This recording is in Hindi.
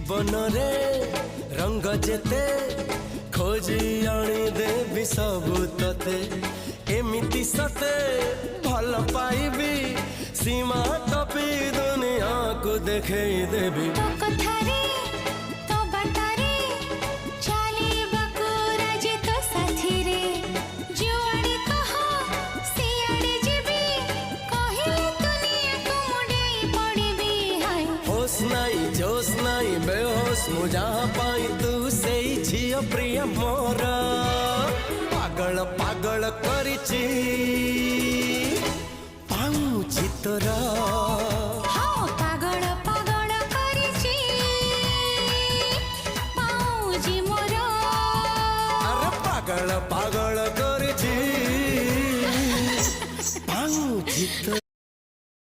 जीवन रे रंग जेते खोजी आनी देवी सबु तते एमिति सते भल पाइबी सीमा टपी दुनिया को देखे देवी तो कथारे तो बाटारे चाली बकुराज तो साथी रे जुआड़े कहो सियाड़े जीवी कहिले दुनिया को मुड़े पड़ीबी हाय होश नाई जोश नाई बेहोश मु जहाँ पाई तू से झियो प्रिय मोर पागल पागल करिची पाऊँ तोरा